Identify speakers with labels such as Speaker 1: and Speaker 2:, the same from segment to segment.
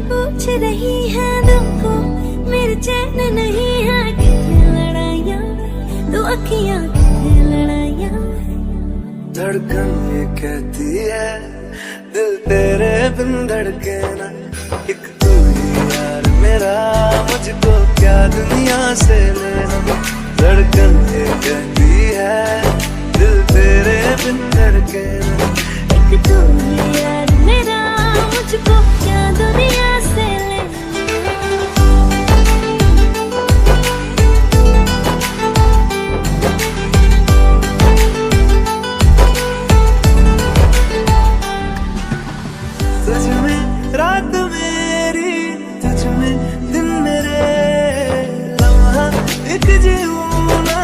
Speaker 1: पूछ रही है दिल को, मेरे चैन नहीं है कितने लड़ाइयाँ, तो अखियाँ कितने लड़ाइयाँ।
Speaker 2: धड़कन ये कहती है दिल तेरे बिन धड़के ना, एक तू ही यार मेरा, मुझको क्या दुनिया से लेना। धड़कन ये कहती है दिल तेरे बिन धड़के ना,
Speaker 1: एक तू ही यार मेरा, मुझको क्या दुनिया से लेना।
Speaker 2: तुझ में रात मेरी, तुझ में दिन मेरे, लम्हा एक जीऊं ना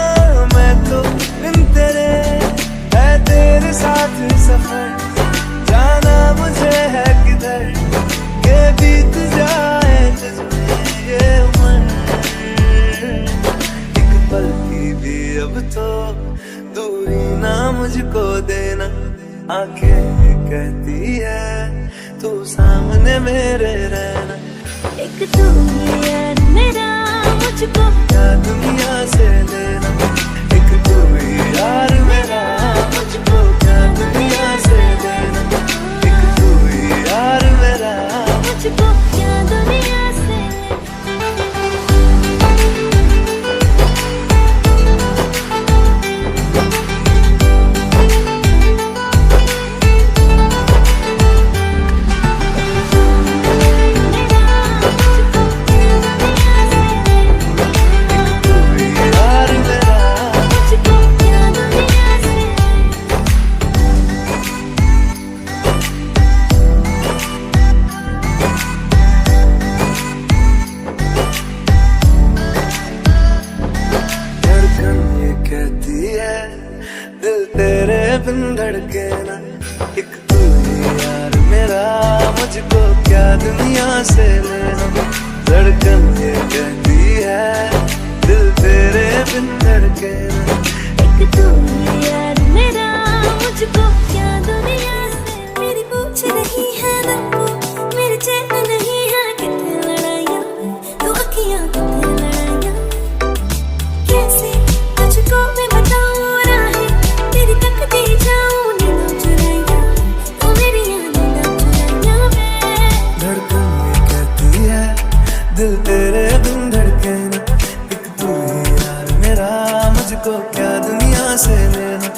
Speaker 2: मैं तो बिन तेरे। है तेरे साथ सफर, जाना मुझे है किधर, के बीत जाए तुझ में ये उम्र। एक पल की भी अब तो दूरी ना मुझको देना, आंखें कहती है तू सामने मेरे रहना।
Speaker 1: एक तू ही यार मेरा, मुझको
Speaker 2: क्या दुनिया से लेना, एक तू ही यार मेरा, मुझको क्या दुनिया से लेना। एक तू ही यार मेरा,
Speaker 1: मुझको क्या दुनिया से लेना।
Speaker 2: तू ही यार मेरा।
Speaker 1: मुझको क्या दुनिया से
Speaker 2: धड़कन ये कहती है दिल तेरे बिन धड़के ना, एक तू ही यार मेरा, मुझको क्या दुनिया से लेना। धड़कन ये कहती है दिल तेरे बिन धड़के ना,
Speaker 1: एक तू ही यार मेरा, मुझको क्या दुनिया से। मेरी पूछ रही है दिल को, मेरे चैन नहीं है कितने लड़ाइयाँ, तो अखियाँ कितने लड़ाइयाँ। कैसे तुझको मैं बताऊँ राहें, तेरी तकती जाऊँ नींदों चुराइयाँ, तो मेरी नींदों चुराइयाँ मैं।
Speaker 2: धड़कन ये कहती है दिल तेरे बिन धड़के ना, एक तू ही यार मेरा, मुझको क्या दुनिया से लेना।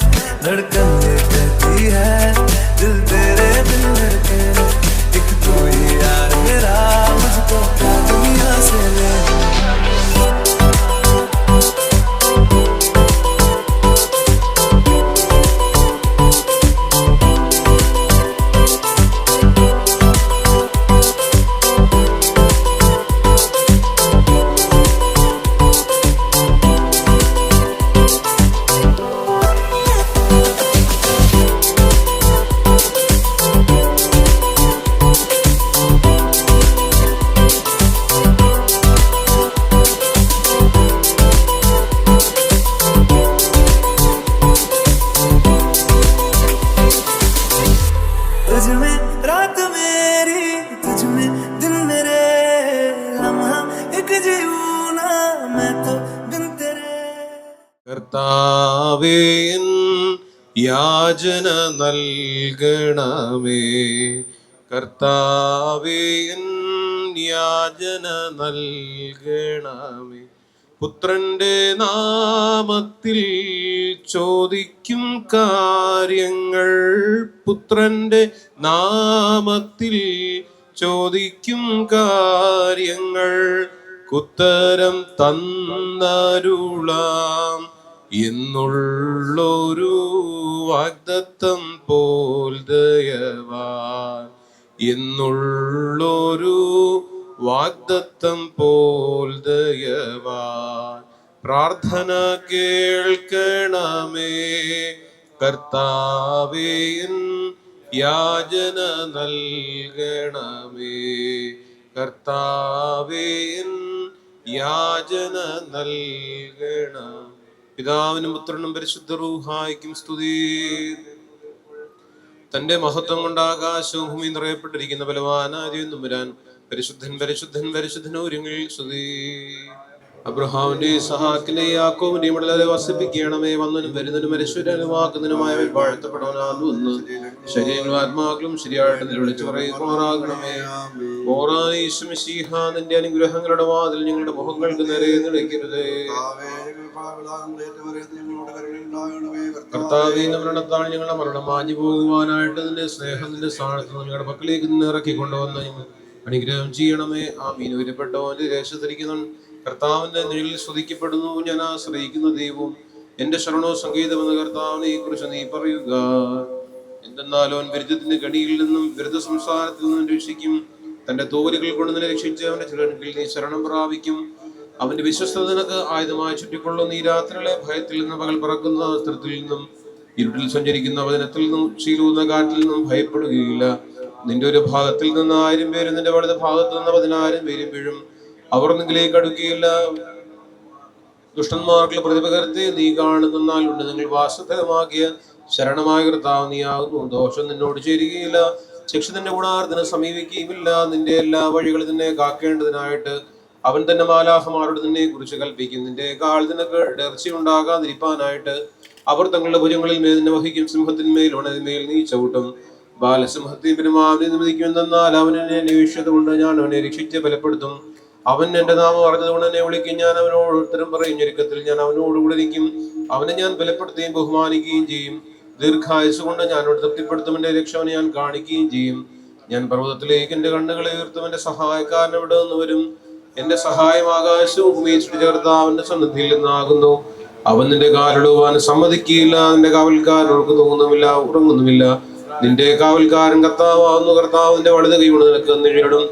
Speaker 2: धड़कन ये कहती है दिल तेरे बिन धड़के ना, एक तू ही यार मेरा, मुझको क्या दुनिया से लेना। तुझ में रात मेरी, तुझ में दिन मेरे, लम्हा एक जीऊं ना मैं तो बिन तेरे।
Speaker 3: കർത്താവേ എൻ യാചന നൽകണമേ, കർത്താവേ എൻ യാചന നൽകണമേ. പുത്രന്റെ നാമത്തിൽ ചോദിക്കും കാര്യങ്ങൾ, പുത്രന്റെ നാമത്തിൽ ചോദിക്കും കാര്യങ്ങൾ, കുത്തരം തന്നരുളാം എന്നുള്ളൊരു വാഗ്ദത്തം പോൽ ദയവാൻ, എന്നുള്ളൊരു വാഗ്ദത്തം പോൽ ദയവാൻ. പ്രാർത്ഥന കേൾക്കണമേ കർത്താവേ, എൻ യാചന നൽകണമേ കർത്താവേ, എൻ യാചന നൽകണം. പിതാവിനും പുത്രനും പരിശുദ്ധ റൂഹായിക്കും സ്തുതി. തന്റെ മഹത്വം കൊണ്ട് ആകാശവും ഭൂമി നിറയപ്പെട്ടിരിക്കുന്ന ബലവാനായ തമ്പുരാൻ പരിശുദ്ധൻ പരിശുദ്ധൻ പരിശുദ്ധനൂര്യങ്ങളിൽ സ്തുതി. അബ്രഹാമിന്റെ സഹാക്കിന്റെ യാക്കോബിന്റെ വളരെ വസിപ്പിക്കണമേ. വന്നനും വരുന്നതിനും മനുഷ്യനുമാക്കുന്നതിനുമായവൻ വാഴ്ത്തപ്പെടാനാകുന്നു. ശരീരങ്ങളും ആത്മാക്കളും ശരിയായിട്ട് നിലവിളിച്ചു പറയുമാറാകണമേ. നിന്റെ അനുഗ്രഹങ്ങളുടെ വാതിൽ ഞങ്ങളുടെ മുഖങ്ങൾക്ക് നേരെ നിലയ്ക്കരുതേ. കർത്താവേ, മരണത്താൽ ഞങ്ങളുടെ മരണം മാഞ്ഞു പോകുവാനായിട്ട് നിന്റെ സ്നേഹം നിന്റെ സ്ഥാനത്ത് ഞങ്ങളുടെ പക്കലേക്ക് നിന്ന് ഇറക്കിക്കൊണ്ടുവന്ന് അനുഗ്രഹം ചെയ്യണമേ. ആമീൻ. ഉയരപ്പെട്ടവന്റെ ദേശത്തിരിക്കുന്നു കർത്താവിന്റെ നിഴലിൽ സ്തുതിക്കപ്പെടുന്നു. ഞാൻ ആശ്രയിക്കുന്ന ദൈവവും എന്റെ ശരണോ സംഗീതമെന്ന കർത്താവിനെ കുറിച്ച് നീ പറയുക. എന്തെന്നാലോ അവൻ വിരുദ്ധത്തിന്റെ കടിയിൽ നിന്നും വിരുദ്ധ സംസാരത്തിൽ നിന്നും രക്ഷിക്കും. തന്റെ തോലുകൾ കൊണ്ട് നിന്നെ രക്ഷിച്ച് അവന്റെ ചിലങ്കിൽ നീ ശരണം പ്രാപിക്കും. അവന്റെ വിശ്വസ്തത നിനക്ക് ആയുധമായി ചുറ്റിക്കൊള്ളും. നീ രാത്രികളെ ഭയത്തിൽ നിന്നും പകൽ പറക്കുന്ന അസ്ത്രത്തിൽ നിന്നും ഇരുട്ടിൽ സഞ്ചരിക്കുന്ന വചനത്തിൽ നിന്നും ചീലൂന്ന കാറ്റിൽ നിന്നും ഭയപ്പെടുകയില്ല. നിന്റെ ഒരു ഭാഗത്തിൽ നിന്ന് 1000 പേരും നിന്റെ വലത് ഭാഗത്ത് നിന്ന് 10,000 പേരും വീഴും. അവർ നിങ്ങളിലേക്ക് അടുക്കുകയില്ല. ദുഷ്ടന്മാർക്കുള്ള പ്രതിപകരത്തെ നീ കാണുന്നാലുണ്ട്. നിങ്ങൾ വാസസ്ഥലമാക്കിയ ശരണമായ കർത്താവ് നീ ആകുന്നു. ദോഷം നിന്നോട് ചേരുകയില്ല. ശിക്ഷ നിന്റെ ഗുണാർത്ഥന സമീപിക്കുകയുമില്ല. നിന്റെ എല്ലാ വഴികളും നിന്നെ കാക്കേണ്ടതിനായിട്ട് അവൻ തന്നെ മാലാഹമാരോട് നിന്നെ കുറിച്ച് കൽപ്പിക്കും. നിന്റെ കാൽ നിനക്ക് ഇടർച്ചയുണ്ടാകാതിരിപ്പാനായിട്ട് അവർ തങ്ങളുടെ ഭുജങ്ങളിൽ മേൽ നിന്നെ വഹിക്കും. സിംഹത്തിന്മേൽ ഉണതിന്മേൽ നീ ചവിട്ടും. ബാലസിംഹത്തെ നിമിതിക്കുമെന്നാൽ അവൻ എന്നെ അന്വേഷിച്ചത് കൊണ്ട് ഞാൻ അവനെ രക്ഷിച്ച് ബലപ്പെടുത്തും. അവൻ എന്റെ നാമം അറിഞ്ഞതുകൊണ്ട് എന്നെ വിളിക്കും. ഞാൻ അവനോട് ഉത്തരം പറയും. ഞെരുക്കത്തിൽ ഞാൻ അവനോടുകൂടെ ഇരിക്കും. അവനെ ഞാൻ ബലപ്പെടുത്തുകയും ബഹുമാനിക്കുകയും ചെയ്യും. ദീർഘായുസ് കൊണ്ട് ഞാൻ അവനെ തൃപ്തിപ്പെടുത്തും. എന്റെ രക്ഷവനെ ഞാൻ കാണിക്കുകയും ചെയ്യും. ഞാൻ പർവ്വതത്തിലേക്ക് എന്റെ കണ്ണുകളെ ഉയർത്തും. എന്റെ സഹായക്കാരൻ എവിടെ നിന്ന് വരും? എന്റെ സഹായം ആകാശവും ഭൂമിയും ചേർത്ത അവന്റെ സന്നിധിയിൽ നിന്നാകുന്നു. അവൻ നിന്റെ കാലിടുവാൻ സമ്മതിക്കുകയില്ല. നിന്റെ കാവൽക്കാരൻ ഉറങ്ങുന്നുമില്ല ഉറങ്ങുന്നുമില്ല. നിന്റെ കാവൽക്കാരൻ കർത്താവാകുന്നു. കർത്താവിന്റെ വലത് കൈ കൊണ്ട് നിനക്ക് നിഴലിടും.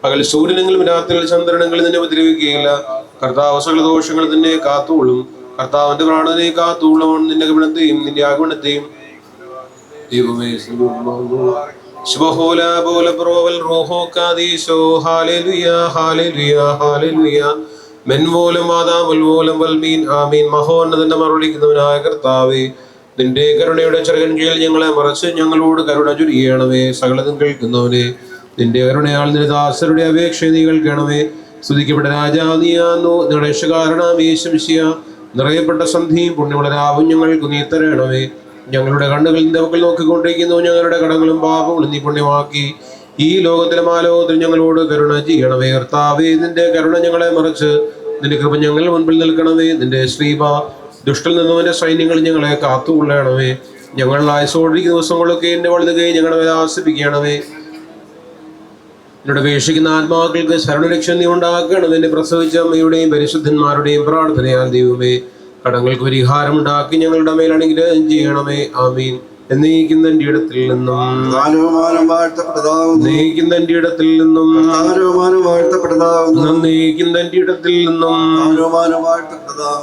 Speaker 3: പകൽ സൂര്യനെങ്കിലും രാത്രിയിൽ ചന്ദ്രനെങ്കിലും നിന്നെ ഉപദ്രവിക്കുകയില്ല. കർത്താവ് സകല ദോഷങ്ങൾ നിന്നെ കാത്തുകൊള്ളും. കർത്താവിന്റെ പ്രാണനെ കാത്തുകൊള്ളും. നിന്റെ ഗമനത്തെയും നിന്റെ ആഗമനത്തെയും ദൈവമേ മഹോന്നതന്റെ മറുപടിക്കുന്നവനായ കർത്താവേ, നിന്റെ കരുണയുടെ ചെറുകൻ കീഴിൽ ഞങ്ങളെ മറച്ച് ഞങ്ങളോട് കരുണ ചൊരിയണമേ. സകലതും കേൾക്കുന്നവനെ, നിന്റെ കരുണയാൽ നിന്റെ ദാസരുടെ അപേക്ഷ നീ കേൾക്കണമേ. സ്തുതിക്കപ്പെട്ട രാജാവ് നീയാന്നു. നിങ്ങളുടെ രക്ഷകാരണമേ യേശുമിശിഹ. നിറയപ്പെട്ട സന്ധിയും പുണ്യമുള്ള രാവും ഞങ്ങൾക്ക് നീ തരണമേ. ഞങ്ങളുടെ കണ്ണുകൾ നിന്റെ പക്കൽ നോക്കിക്കൊണ്ടിരിക്കുന്നു. ഞങ്ങളുടെ കടങ്ങളും പാപങ്ങളും നീ പുണ്യമാക്കി ഈ ലോകത്തിലെ മാലോകത്തിൽ ഞങ്ങളോട് കരുണ ചെയ്യണമേ. കർത്താവേ, നിന്റെ കരുണ ഞങ്ങളെ മറിച്ച് നിന്റെ കൃപ ഞങ്ങൾ മുൻപിൽ നിൽക്കണമേ. നിന്റെ ശ്രീബ ദുഷ്ടൽ നിന്നും എന്റെ സൈന്യങ്ങൾ ഞങ്ങളെ കാത്തുകൊള്ളണമേ. ഞങ്ങൾ ആയുസോടിരിക്കുന്ന ദിവസങ്ങളൊക്കെ എന്റെ വലുത് കൈ ഞങ്ങളെ ആസ്വദിക്കണമേ. എന്നോട് അപേക്ഷിക്കുന്ന ആത്മാക്കൾക്ക് ശരണരക്ഷ നീ ഉണ്ടാക്കണമേ. എന്നെ പ്രസവിച്ച അമ്മയുടെയും പരിശുദ്ധന്മാരുടെയും പ്രാർത്ഥനയാൽ ദൈവമേ, കടങ്ങൾക്ക് പരിഹാരം ഉണ്ടാക്കി ഞങ്ങളുടെ മേൽ അനുഗ്രഹം ചെയ്യണമേ. ആമീൻ. എന്നേക്കും തന്റെ ഇടത്തിൽ നിന്നും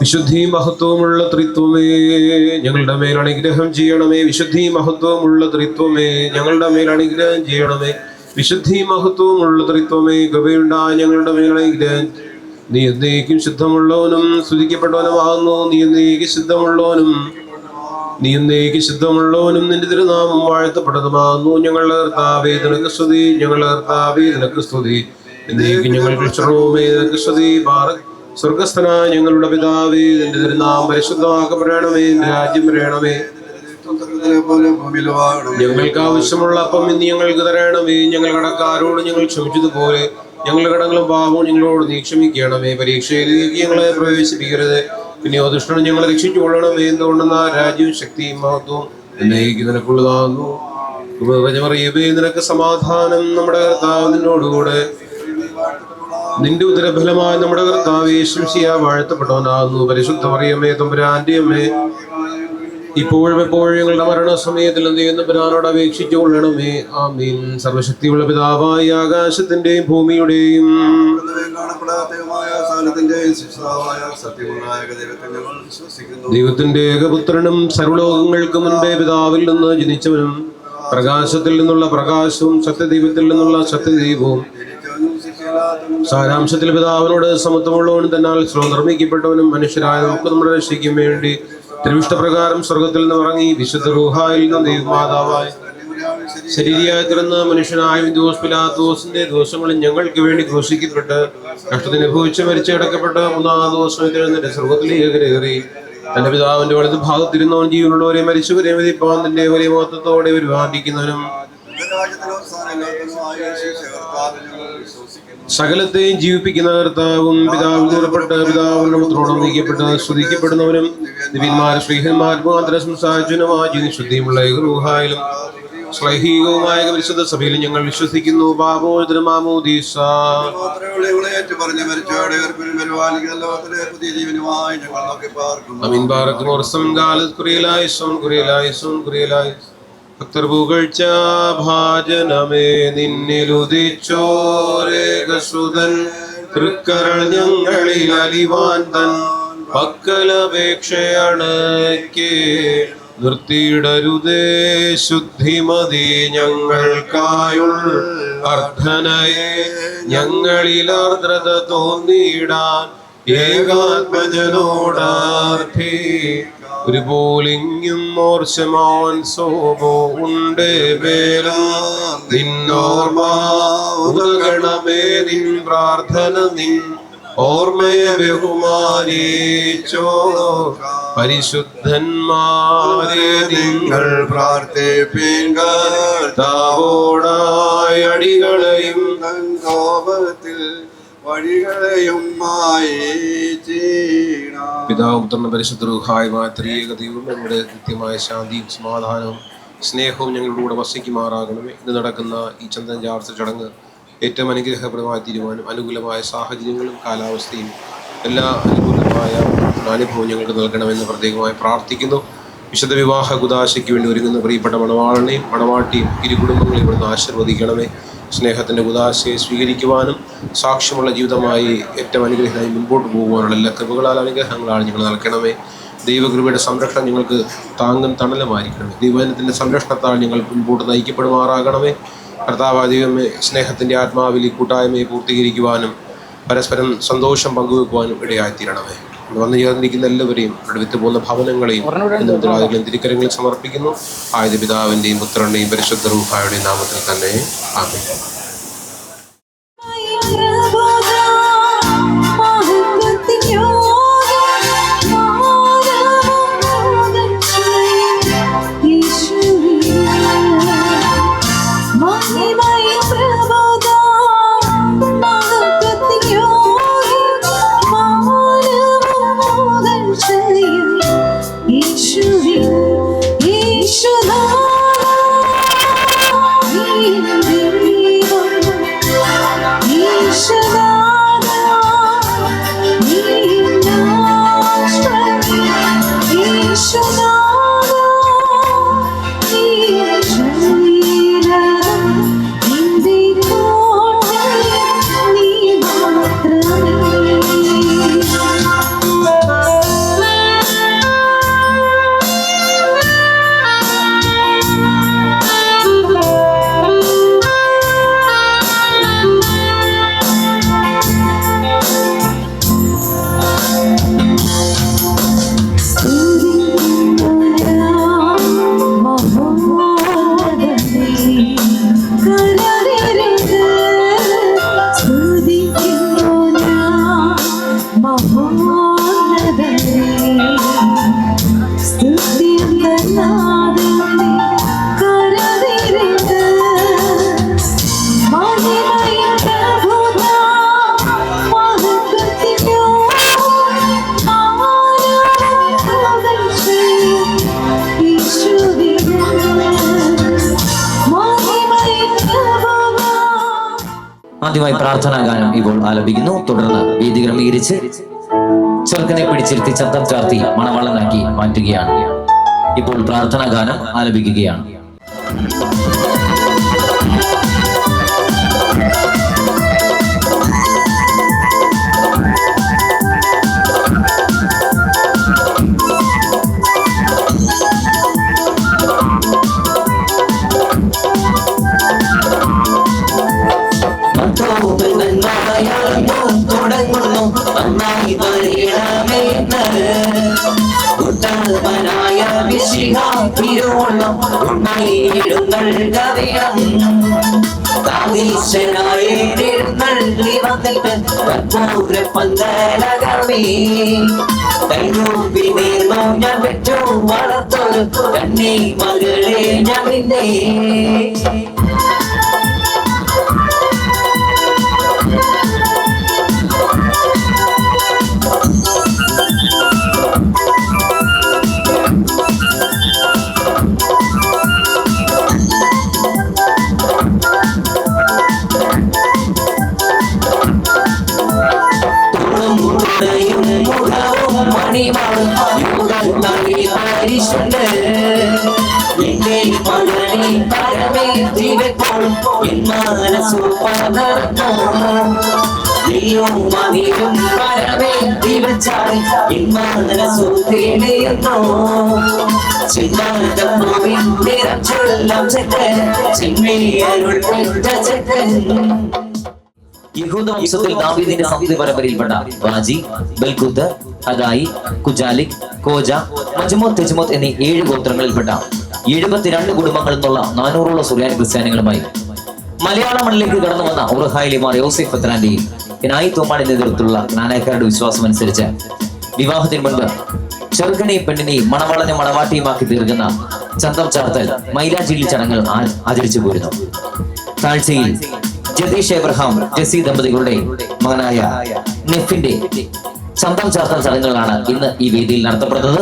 Speaker 3: വിശുദ്ധി മഹത്വമുള്ള ത്രിത്വമേ ഞങ്ങളുടെ മേൽ അനുഗ്രഹം ചെയ്യണമേ. വിശുദ്ധി മഹത്വമുള്ള ത്രിത്വമേ ഞങ്ങളുടെ മേൽ അനുഗ്രഹം ചെയ്യണമേ. വിശുദ്ധി മഹത്വമുള്ള ത്രിത്വമേ കൃപയുണ്ടായ ഞങ്ങളുടെ മേൽ അനുഗ്രഹം. നീ എന്നേക്കും ശുദ്ധമുള്ളവനും സ്തുതിക്കപ്പെട്ടവനുമാകുന്നു. നീ എന്നേക്കും ശുദ്ധമുള്ളവനും നിന്റെ തിരുനാമം വാഴ്ത്തപ്പെട്ടതുമാകുന്നു. ഞങ്ങളുടെ കർത്താവേ നിനക്ക് സ്തുതി. ഞങ്ങളുടെ കർത്താവേ നിനക്ക് സ്തുതി. എന്നേക്കും ഞങ്ങൾക്ക് ക്ഷണവുമേ നിനക്ക് സ്തുതി. സ്വർഗസ്ഥനായ ഞങ്ങളുടെ പിതാവേ, നിന്റെ തിരുനാമം പരിശുദ്ധമാക്കപ്പെടണമേ. നിന്റെ രാജ്യം വരണമേ. ഞങ്ങൾക്ക് ആവശ്യമുള്ള അപ്പം ഇന്ന് ഞങ്ങൾക്ക് തരണമേ. ഞങ്ങൾ കടക്കാരോട് ഞങ്ങൾ ക്ഷമിച്ചതുപോലെ ഞങ്ങളുടെ കടങ്ങളും പാപവും ഞങ്ങളോട് നീ ക്ഷമിക്കണമേ. പരീക്ഷയിലേക്ക് ഞങ്ങളെ പ്രവേശിപ്പിക്കരുത്, പിന്നെയോ ദുഷ്ടനും ഞങ്ങളെ രക്ഷിച്ചുകൊള്ളണമേ. എന്തുകൊണ്ടെന്ന രാജ്യവും ശക്തിയും മഹത്വവും എന്നേക്കും നിനക്കുള്ളതാകുന്നു. നിനക്ക് സമാധാനം. നമ്മുടെ കർത്താവ് നിന്നോടുകൂടെ. നിന്റെ ഉദരഫലമായി നമ്മുടെ കർത്താവ് യേശുമിശിഹ വാഴ്ത്തപ്പെട്ടവനാകുന്നു. പരിശുദ്ധ മറിയമേ, തമ്പുരാന്റെ അമ്മേ, ഇപ്പോഴും എപ്പോഴും ഞങ്ങളുടെ മരണസമയത്തിൽ തമ്പുരാനോട് അപേക്ഷിച്ചു കൊള്ളണമേ. ആമീൻ. സർവശക്തിയുള്ള പിതാവായ ആകാശത്തിന്റെയും ഭൂമിയുടെയും ദൈവത്തിന്റെ ഏകപുത്രനും സർവ്വലോകങ്ങൾക്ക് മുൻപേ പിതാവിൽ നിന്ന് ജനിച്ചവനും പ്രകാശത്തിൽ നിന്നുള്ള പ്രകാശവും സത്യദൈവത്തിൽ നിന്നുള്ള സത്യദൈവവും സാരാംശത്തിൽ പിതാവിനോട് സമത്വമുള്ളവനും തന്നാൽ നിർമ്മിക്കപ്പെട്ടവനും മനുഷ്യരായ നമുക്ക് നമ്മുടെ രക്ഷയ്ക്കും വേണ്ടി തിരുവിഷ്ടപ്രകാരം സ്വർഗത്തിൽ നിന്ന് ഇറങ്ങി വിശുദ്ധ റൂഹായിൽ നിന്ന് ദൈവമാതാവായി ശരീരയായി തീർന്ന മനുഷ്യനായ വിന്ദോസ് പിലാത്തോസിന്റെ ദിവസങ്ങളിൽ ഞങ്ങൾക്ക് വേണ്ടി ക്രൂശിക്കപ്പെട്ട് കഷ്ടത്തിന് അനുഭവിച്ച് മരിച്ച് കിടക്കപ്പെട്ട് മൂന്നാം ദിവസം എഴുന്നേറ്റ് സ്വർഗ്ഗത്തിലേക്ക് കയറി തന്റെ പിതാവിന്റെ വലത് ഭാഗത്തിരുന്നവൻ ജീവനുള്ളവരെ മരിച്ചവരെ വിധിപ്പാൻ തന്റെ വലിയ മഹത്വത്തോടെ പരിപാലിക്കുന്നവനും സകലത്തെയും ജീവിപ്പിക്കുന്ന കർത്താവും പിതാവിൽ നിറപ്പെട്ട് പിതാവിന്റെ പുത്രോടും നീക്കപ്പെട്ട് സ്തുതിക്കപ്പെടുന്നവനും ദിവ്യന്മാർ ശ്രീഹന്മാർ മുഖാന്തര സംസാരിച്ചവനുമായ ശുദ്ധിയുമുള്ള ഗൃഹായാലും ശ്ലൈഹികവുമായ പരിശുദ്ധ സഭയിൽ ഞങ്ങൾ വിശ്വസിക്കുന്നു. ഭക്തർപുകഴ്ച ഭാജനമേ നിന്നിലുദിച്ചോരേകസുതൻ തൃക്കരൾ ഞങ്ങളിൽ അലിവാൻ തൻ പക്കലപേക്ഷയണക്കേ നിർത്തിയിടരുതേ ശുദ്ധിമതി ഞങ്ങൾക്കായുൾ അർദ്ധനയെ ഞങ്ങളിൽ ആർദ്രത തോന്നിയിടാൻ ഏകാത്മജനോടാർത്ഥി ഒരു പോലിങ്ങും മോർശമാൻ സോമോ ഉണ്ടേ വേലും നിന്നോർമ്മ ഉദഗണമേ നിൻ പ്രാർത്ഥന നിൻ ഓർമ്മയെ ബഹുമാനിച്ചോ പരിശുദ്ധന്മാരെ നിങ്ങൾ പ്രാർത്ഥിപ്പിൻകർത്താവോടായി അടികളെയും കോപത്തിൽ വഴികളെയും പിതാവും പുത്രനും പരിശുദ്ധ റൂഹായുമായ ത്രിയേക ദൈവം നമ്മുടെ നിത്യമായ ശാന്തിയും സമാധാനവും സ്നേഹവും ഞങ്ങളുടെ കൂടെ വസിക്കുമാറാകണമേ. ഇന്ന് നടക്കുന്ന ഈ ചന്ദന ചാർച്ച ചടങ്ങ് ഏറ്റവും അനുഗ്രഹപ്രദമായി തീരുവാനും അനുകൂലമായ സാഹചര്യങ്ങളും കാലാവസ്ഥയും എല്ലാ അനുകൂലമായ അനുഭവം ഞങ്ങൾക്ക് നൽകണമെന്ന് പ്രത്യേകമായി പ്രാർത്ഥിക്കുന്നു. വിശുദ്ധ വിവാഹ കുദാശയ്ക്ക് വേണ്ടി ഒരുങ്ങുന്ന പ്രിയപ്പെട്ട മണവാളനെയും മണവാട്ടിയും ഇരു കുടുംബങ്ങളെയും ഇവിടുന്ന് ആശീർവദിക്കണമേ. സ്നേഹത്തിൻ്റെ കുദാശയെ സ്വീകരിക്കുവാനും സാക്ഷ്യമുള്ള ജീവിതമായി ഏറ്റവും അനുഗ്രഹമായി മുൻപോട്ട് പോകുവാനുള്ള എല്ലാ കൃപകളാൽ അനുഗ്രഹങ്ങളാണ് ഞങ്ങൾ നൽകണമേ. ദൈവകൃപയുടെ സംരക്ഷണം ഞങ്ങൾക്ക് താങ്ങും തണലുമായിരിക്കണമേ. ദൈവജനത്തിൻ്റെ സംരക്ഷണത്താൽ ഞങ്ങൾ മുൻപോട്ട് നയിക്കപ്പെടുമാറാകണമേ. കർത്താവായ ദൈവമേ, സ്നേഹത്തിൻ്റെ ആത്മാവിൽ ഈ കൂട്ടായ്മയെ പൂർത്തീകരിക്കുവാനും പരസ്പരം സന്തോഷം പങ്കുവെക്കുവാനും ഇടയായിത്തീരണമേ. വന്നു ചേർന്നിരിക്കുന്ന എല്ലാവരെയും ഇവിടെ വിട്ടുപോകുന്ന ഭവനങ്ങളെയും മുതലാളികളെയും തിരുക്കരങ്ങളിൽ സമർപ്പിക്കുന്നു. ആയത് പിതാവിൻ്റെയും പുത്രൻ്റെയും പരിശുദ്ധ റൂഹായുടെയും നാമത്തിൽ തന്നെ ആമേൻ.
Speaker 4: ആദ്യമായി പ്രാർത്ഥനാ ഗാനം ഇപ്പോൾ ആലപിക്കുന്നു. തുടർന്ന് വേദി ക്രമീകരിച്ച് ചെറുക്കനെ പിടിച്ചിരുത്തി ശബ്ദം ചാർത്തി മണവാളനാക്കി മാറ്റുകയാണ്. ഇപ്പോൾ പ്രാർത്ഥനാ ഗാനം ആലപിക്കുകയാണ്. ായ വിശിഹ തിരുവള്ളം എഴുന്നള്ളി വന്നിട്ട് കർപ്പൂര പന്തലകമേ കൈകൂപ്പി നേർന്നു ഞാൻ പെറ്റു വളർത്തൊരു കണ്ണി മകളെ ഞാൻ നിന്നെ യഹൂദവംശത്തിൽ ദാവീദിന്റെ സന്തതി പരമ്പരയിൽപ്പെട്ട വാജി, ബൽകൂത്ത്, ഹഗായി, കുജാലിക്, കോജ, മജ്മോത്ത്, തെജ്മോത്ത് എന്നീ 7 ഗോത്രങ്ങളിൽപ്പെട്ട 72 കുടുംബങ്ങളിൽ നിന്നുള്ള 400ഓളം സുറിയാനി ക്രിസ്ത്യാനികളുമായി മലയാള മണ്ണിലേക്ക് കടന്നു വന്ന ഉറുഹായിലിമാർ യോസെഫ് പത്രാന്റെയും ഇനായി തോമാടിന്റെ നേതൃത്വത്തിലുള്ള ജ്ഞാനക്കാരുടെ വിശ്വാസം അനുസരിച്ച് വിവാഹത്തിന് മുൻപ് ചെറുക്കനെയും പെണ്ണിനെയും മണവാളനെ മണവാട്ടിയുമാക്കി തീർക്കുന്ന ചന്തം ചാർത്തൽ മൈലാഞ്ചിയിൽ ചടങ്ങുകൾ ആചരിച്ചു പോരുന്നു. താഴ്ചയിൽ ജതീഷ് എബ്രഹാം ജെസി ദമ്പതികളുടെ മകനായ നെഫിന്റെ ചന്തം ചാർത്തൽ ചടങ്ങുകളാണ് ഇന്ന് ഈ വേദിയിൽ നടത്തപ്പെടുന്നത്.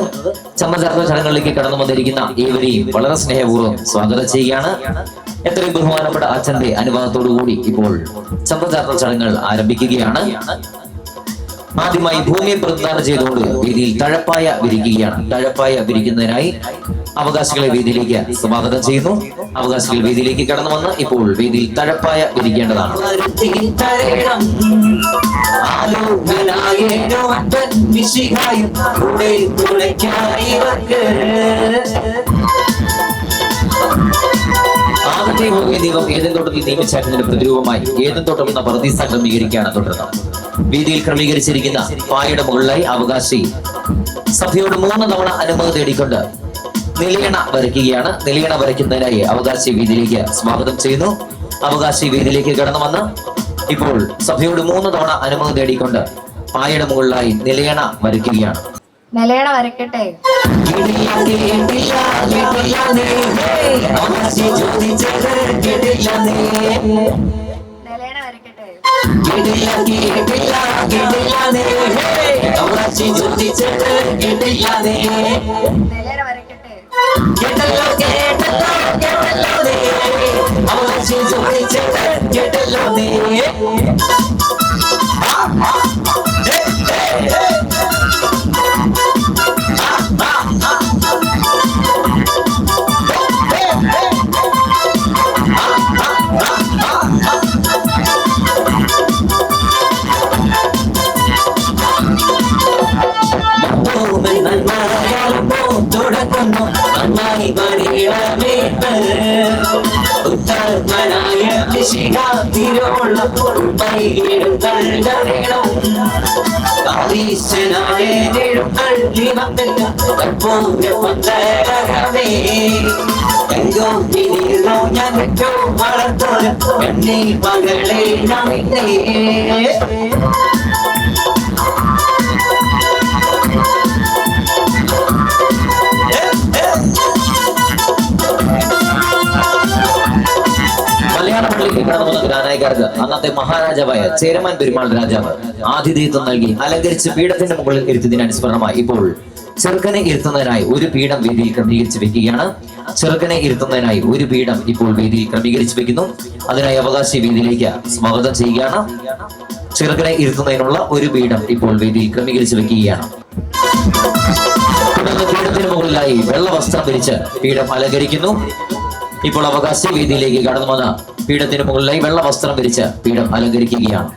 Speaker 4: ചന്തം ചാർത്തൽ ചടങ്ങുകളിലേക്ക് കടന്നു വന്നിരിക്കുന്ന ഏവരെയും വളരെ സ്നേഹപൂർവ്വം സ്വാഗതം ചെയ്യുകയാണ്. എത്രയും ബഹുമാനപ്പെട്ട അച്ഛന്റെ അനുവാദത്തോടുകൂടി ഇപ്പോൾ ചന്തം ചാർത്തൽ ചടങ്ങുകൾ ആരംഭിക്കുകയാണ്. ആദ്യമായി ഭൂമിയെ പ്രതിദാനം ചെയ്തുകൊണ്ട് വേദിയിൽ തഴപ്പായ വിരിക്കുകയാണ്. തഴപ്പായ വിരിക്കുന്നതിനായി അവകാശികളെ വേദിയിലേക്ക് സ്വാഗതം ചെയ്യുന്നു. അവകാശികൾ വേദിയിലേക്ക് കടന്നു വന്ന് ഇപ്പോൾ വേദിയിൽ തഴപ്പായ വിരിക്കേണ്ടതാണ്. ആദ്യത്തെ ഭൂമിയെ ദൈവം ഏദൻ തോട്ടത്തിൽ നിയമിച്ചാക്കുന്നതിന് പ്രതിരൂപമായി ഏദൻ തോട്ടം എന്ന പർദീസ ക്രമീകരിക്കുകയാണ് തുടർന്ന്. വീതിയിൽ ക്രമീകരിച്ചിരിക്കുന്ന പായയുടെ മുകളിലായി അവകാശി സഭയോട് 3 തവണ അനുമതി തേടിക്കൊണ്ട് നിലയണ വരയ്ക്കുകയാണ്. നിലയണ വരയ്ക്കുന്നതിനായി അവകാശി വീതിയിലേക്ക് സ്വാഗതം ചെയ്യുന്നു. അവകാശി വീതിയിലേക്ക് കടന്നു വന്ന് ഇപ്പോൾ സഭയോട് 3 തവണ അനുമതി തേടിക്കൊണ്ട് പായയുടെ മുകളിലായി നിലയണ വരയ്ക്കുകയാണ്.
Speaker 5: നിലയണ വരയ്ക്കട്ടെ. നിലയണ വരയ്ക്കട്ടെ. നിലയണ വരയ്ക്കട്ടെ.
Speaker 4: ഞാൻ വളർത്തോല മകളെ മലയാളത്തിലേക്ക് കടന്നു വന്ന ഗ്രാനായക്കാർക്ക് അന്നത്തെ മഹാരാജാവായ ചേരമാൻ പെരുമാൾ രാജാവ് ആതിഥേയത്വം നൽകി അലങ്കരിച്ച് പീഠത്തിന്റെ മുകളിൽ ഇരുത്തിയതിന് അനുസ്മരണമായി ഇപ്പോൾ ചെറുക്കനെ ഇരുത്തുന്നതിനായി ഒരു പീഠം വേദിയിൽ ക്രമീകരിച്ച് വെക്കുകയാണ്. ചെറുക്കനെ ഇരുത്തുന്നതിനായി ഒരു പീഠം ഇപ്പോൾ വേദിയിൽ ക്രമീകരിച്ച് വെക്കുന്നു. അതിനായി അവകാശി വേദിയിലേക്ക് സ്വാഗതം ചെയ്യുകയാണ്. ചെറുക്കനെ ഇരുത്തുന്നതിനുള്ള ഒരു പീഠം ഇപ്പോൾ വേദിയിൽ ക്രമീകരിച്ച് വെക്കുകയാണ്. തുടർന്ന് പീഠത്തിന് മുകളിലായി വെള്ള വസ്ത്രം ധരിച്ച് പീഠം അലങ്കരിക്കുന്നു. ഇപ്പോൾ അവകാശി വേദിയിലേക്ക് കടന്നു വന്ന പീഠത്തിന് മുകളിലായി വെള്ള വസ്ത്രം ധരിച്ച് പീഠം അലങ്കരിക്കുകയാണ്.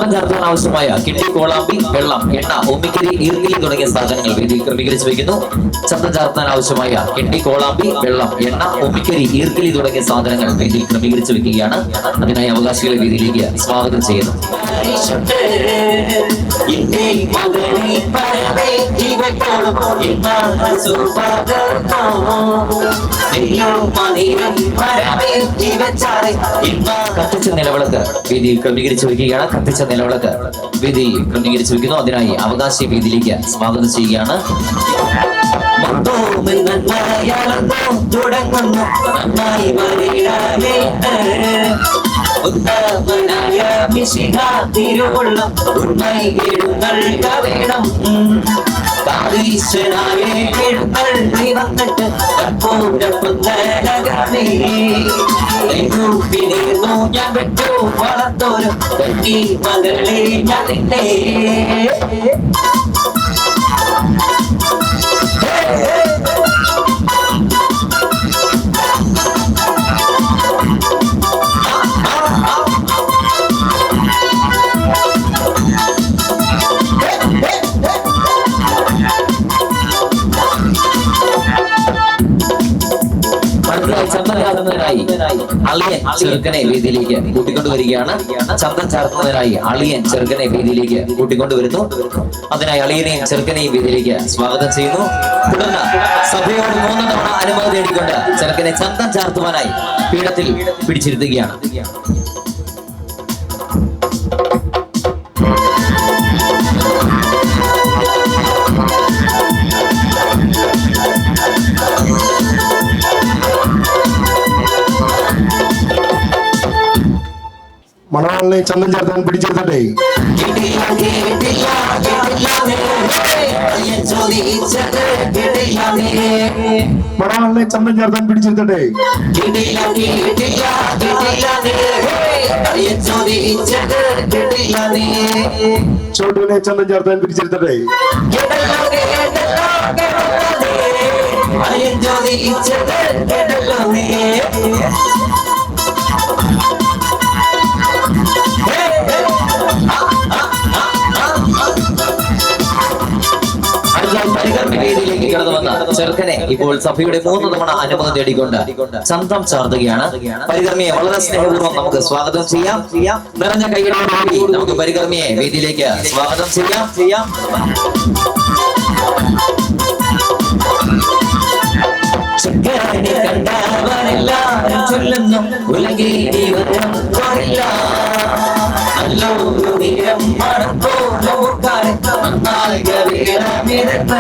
Speaker 4: ചന്തം ചേർക്കാൻ ആവശ്യമായ കിണ്ടി, കോളാമ്പി, വെള്ളം, എണ്ണ, ഉമ്മിക്കരി, ഈർക്കിലി തുടങ്ങിയ സാധനങ്ങൾ വേദിയിൽ ക്രമീകരിച്ചു വയ്ക്കുന്നു. ചന്തം ചേർക്കാൻ ആവശ്യമായ കിണ്ടി, കോളാമ്പി, വെള്ളം, എണ്ണ, ഉമ്മിക്കരി, ഈർക്കിലി തുടങ്ങിയ സാധനങ്ങൾ വേദിയിൽ ക്രമീകരിച്ചു വെക്കുകയാണ്. അതിനായി അവകാശികളെ വേദിയിലേക്ക് സ്വാഗതം ചെയ്യുന്നു. കത്തിച്ച നിലവിളക്ക് വേദിയിൽ ക്രമീകരിച്ചു വയ്ക്കുകയാണ്. കത്തിച്ച നിലവിളക്ക് വേദിയിൽ ക്രമീകരിച്ചു വയ്ക്കുന്നു. അതിനായി അവകാശി വേദിയിലേക്ക് സ്വാഗതം ചെയ്യുകയാണ്.
Speaker 6: ഞാൻ വെച്ചു വളർത്തോരും മകളെ ഞാൻ
Speaker 4: അളിയൻ ചെറുക്കനെ വേദിയിലേക്ക് കൂട്ടിക്കൊണ്ടുവരികയാണ്. ചന്തം ചാർത്തുന്നതിനായി അളിയൻ ചെറുക്കനെ വേദിയിലേക്ക് കൂട്ടിക്കൊണ്ടുവരുന്നു. അതിനായി അളിയനെയും ചെറുക്കനെയും വേദിയിലേക്ക് സ്വാഗതം ചെയ്യുന്നു. തുടർന്ന് സഭയോട് 3 തവണ അനുമതി നേടിക്കൊണ്ട് ചെറുക്കനെ ചന്തം ചാർത്തുവാനായി പീഠത്തിൽ പിടിച്ചിരുത്തുകയാണ്.
Speaker 7: മണവാളിനെ ചന്തം ചേർത്താൻ പിടിച്ചെടുത്തട്ടെ. മണവാളിനെ ചന്തം ചേർത്താൻ പിടിച്ചെടുത്തട്ടെ. ചോട്ടുവിനെ ചന്തം ചേർത്താൻ പിടിച്ചെടുത്തട്ടെ.
Speaker 4: വേദിയിലേക്ക് കടന്നു വന്ന ചെറുക്കനെ ഇപ്പോൾ സഭയുടെ 3 തവണ അനുമതി നേടിക്കൊണ്ട് ചന്തം ചാർത്തുകയാണ്. പരികർമ്മിയെ വളരെ സ്നേഹപൂർവ്വം നമുക്ക് സ്വാഗതം ചെയ്യാം. നിറഞ്ഞ കൈകളോടുകൂടി നമുക്ക് പരികർമ്മിയെ വേദിയിലേക്ക് സ്വാഗതം ചെയ്യാം.
Speaker 6: ചക്കരനെ കണ്ടവരെല്ലാരും ചൊല്ലുന്നു ഉലകേ ദൈവം കൊറില്ല നല്ലൊരു നിരം മണത്തോടുകാരെ നന്നായ വീരമിരുന്ന്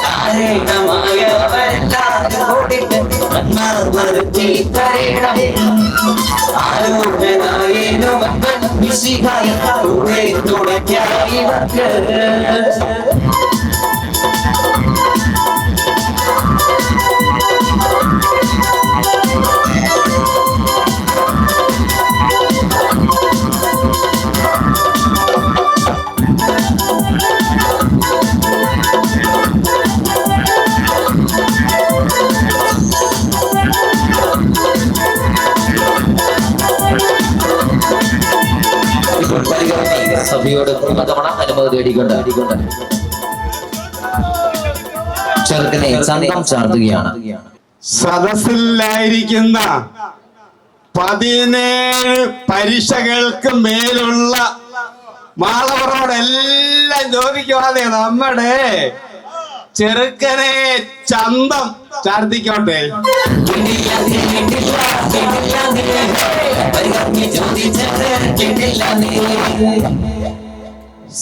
Speaker 6: കാരണമായവരെല്ലാരും കൂടിയിട്ട് നന്മ വരുത്തി തരണം ആരോഗ്യനായേനു മക്കൾ വിശികായ തുടക്കായിവർക്ക്
Speaker 4: സഭയോട് 3 തവണ അനുമതി നേടിക്കൊണ്ട് ചെറുക്കനെ ചന്തം ചാർത്തുകയാണ്.
Speaker 8: സദസ്സിലായിരിക്കുന്ന 17 പരീക്ഷകൾക്ക് മേലുള്ള മാളവരോടെല്ലാം ചോദിക്കുവാതെ നമ്മുടെ ചെറുക്കനെ ചന്തം ചാർത്തിക്കോട്ടെ.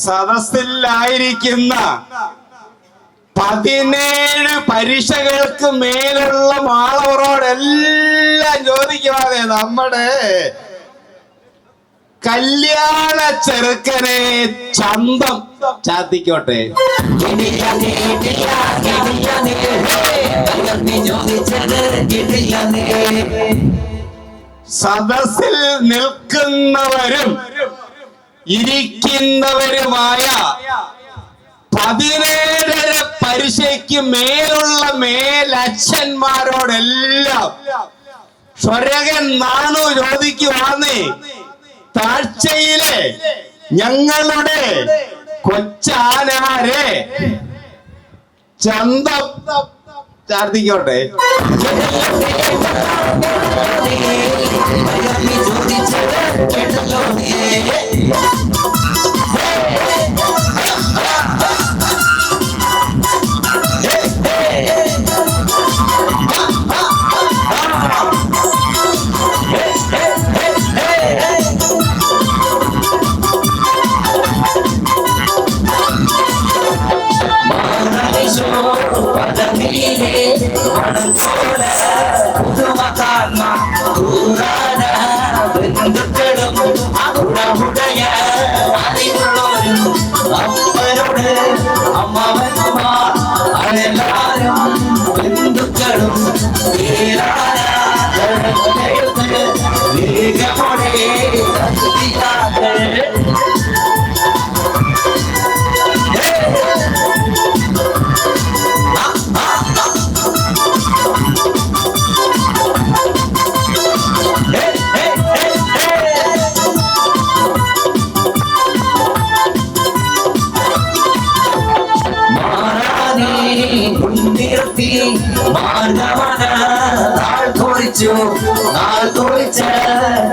Speaker 8: സദസ്സിലായിരിക്കുന്ന 17 പരീക്ഷകൾക്ക് മേലുള്ള മാളവരോടെല്ലാം ചോദിക്കുവാതെ നമ്മുടെ കല്യാണ ചെറുക്കനെ ചന്തം ചാത്തിക്കോട്ടെ. സദസ്സിൽ നിൽക്കുന്നവരും ഇരിക്കുന്നവരുമായ 17 പരീക്ഷയ്ക്ക് മേലുള്ള മേലച്ഛന്മാരോടെല്ലാം സ്വരകൻ നാണു ചോദിക്കുവാന്നേ താഴ്ചയിലെ ഞങ്ങളുടെ കൊച്ചാനാരെ ചന്തം ചാർത്തിക്കോട്ടെ.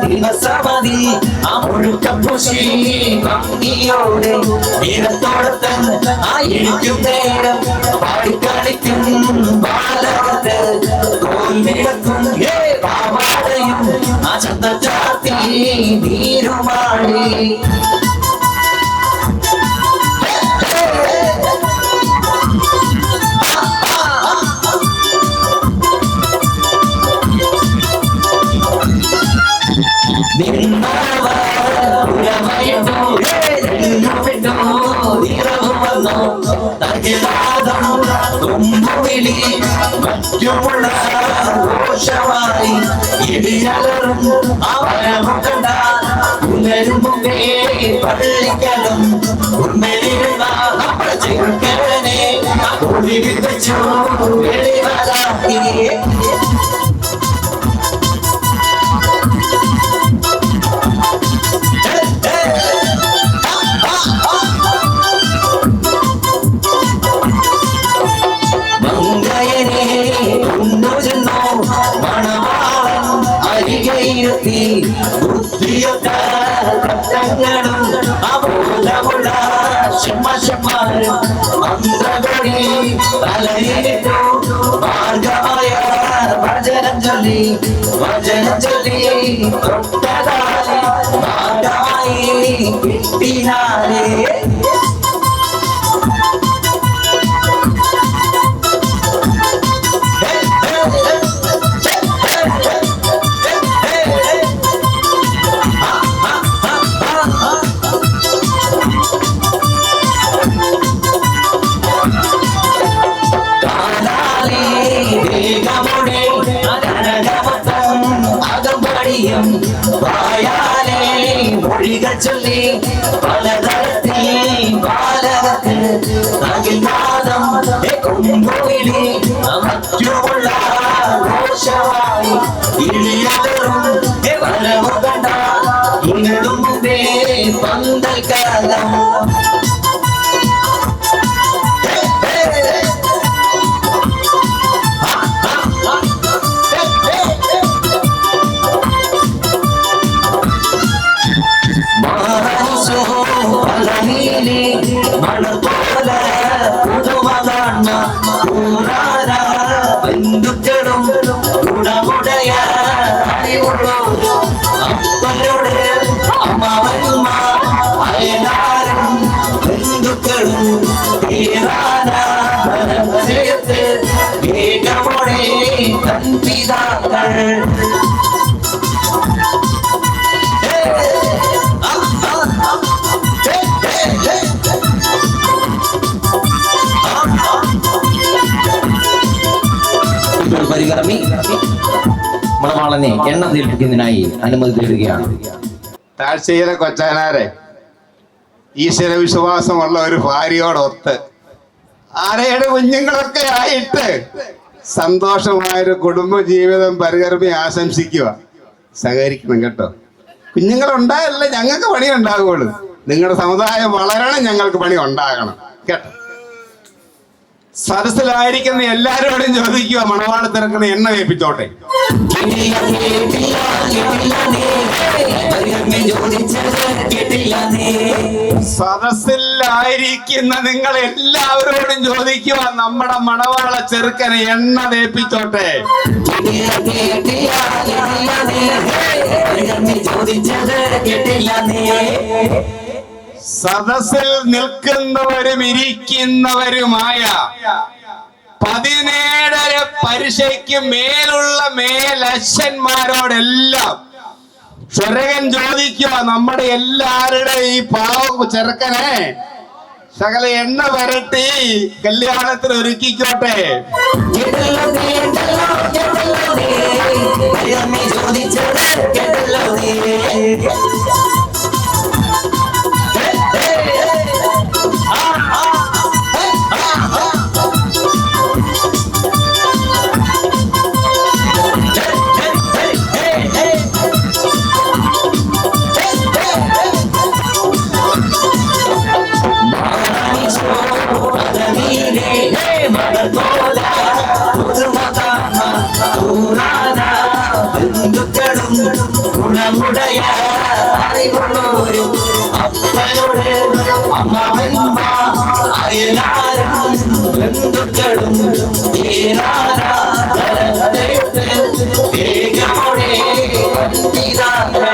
Speaker 6: ദിവസമതി അമുഴുക്കപ്പുഷി ഭംഗിയോടെ നിരത്തോടത്തൻ ആയിരിക്കും നേരം പാടിക്കളിക്കും ബാലകത്ത് തോൽവിടക്കും പാവാടയും ആ ചന്ത ചാത്തി നീരുമാടി ോഷമായി ഇടിയലറും അവരമുണ്ട ഉണരുമ്പേ പള്ളിക്കലും ഉണ്മയിലിരുന്ന നമ്മുടെ ചെറുക്കനെ കൂടി വിളിച്ചു വെളിവരാക്കി അബോധമുള്ള ശമശമാരും മന്ത്രകളി തലയിരിട്ടു മാർഗമായ വചനം ചൊല്ലി തൊട്ടതാലെ മാർഗമായി കിട്ടിനാലേ വായാലേ മൊഴികൾ ചൊല്ലി പലതരത്തിൽ ബാലകത്ത് അകിൽനാദം കൊമ്പുവിളി മറ്റുമുള്ള ഘോഷമായി ഇളിയവരും വരവു കണ്ട ഇങ്ങടും മുമ്പേ പന്തൽ കാലം ബന്ധുക്കളും ഗുണമുടയ അപ്പനോട് അമ്മാവന്മാർ അയലാരും ബന്ധുക്കളും വേഗമോടെ തൻ പിതാക്കൾ
Speaker 4: പരികർമ്മി മണവാളനെ എണ്ണ തീർപ്പിക്കുന്നതിനായി അനുമതി തേടുകയാണ്.
Speaker 8: താഴ്ചയിലെ കൊച്ചാനാരെ ഈശ്വര വിശ്വാസമുള്ള ഒരു ഭാര്യയോടൊത്ത് ആനയുടെ കുഞ്ഞുങ്ങളൊക്കെ ആയിട്ട് സന്തോഷമായൊരു കുടുംബ ജീവിതം പരികർമ്മി ആശംസിക്കുക. സഹകരിക്കണം കേട്ടോ. കുഞ്ഞുങ്ങളുണ്ടായല്ലേ ഞങ്ങൾക്ക് പണി ഉണ്ടാകുള്ളൂ. നിങ്ങളുടെ സമുദായം വളരണം, ഞങ്ങൾക്ക് പണി ഉണ്ടാകണം കേട്ടോ. സദസ്സിലായിരിക്കുന്ന എല്ലാരോടും ചോദിക്കുക, മണവാള തിരക്കണ എണ്ണ വേപ്പിച്ചോട്ടെ. സദസ്സിലായിരിക്കുന്ന നിങ്ങൾ എല്ലാവരോടും ചോദിക്കുക, നമ്മുടെ മണവാള ചെറുക്കനെ എണ്ണ വേപ്പിച്ചോട്ടെ. സദസ്സിൽ നിൽക്കുന്നവരും ഇരിക്കുന്നവരുമായ 17 പരീക്ഷയ്ക്ക് മേലുള്ള മേലച്ഛന്മാരോടെല്ലാം ചെറുകൻ ചോദിക്കുക, നമ്മുടെ എല്ലാവരുടെ ഈ പാവ ചെറുക്കനെ സകല എണ്ണ വരട്ടി കല്യാണത്തിന് ഒരുക്കിക്കോട്ടെ.
Speaker 6: ഗുണമുടയ അറിവുള്ളോരും അപ്പനോട് അമ്മാവന്മാർ അയലാരും ബന്ധുക്കളും വേഗമോടെ പിതാക്കൾ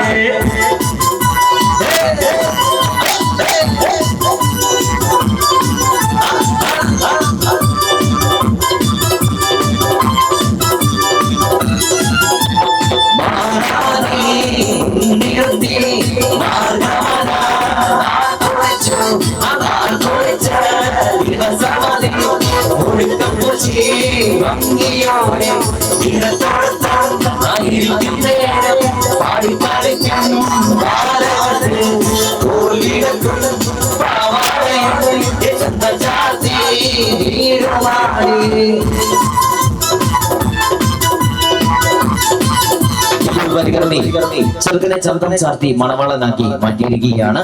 Speaker 4: ചെറുക്കനെ ചന്തം ചാർത്തി മണവാളനാക്കി മാറ്റിയിരിക്കുകയാണ്.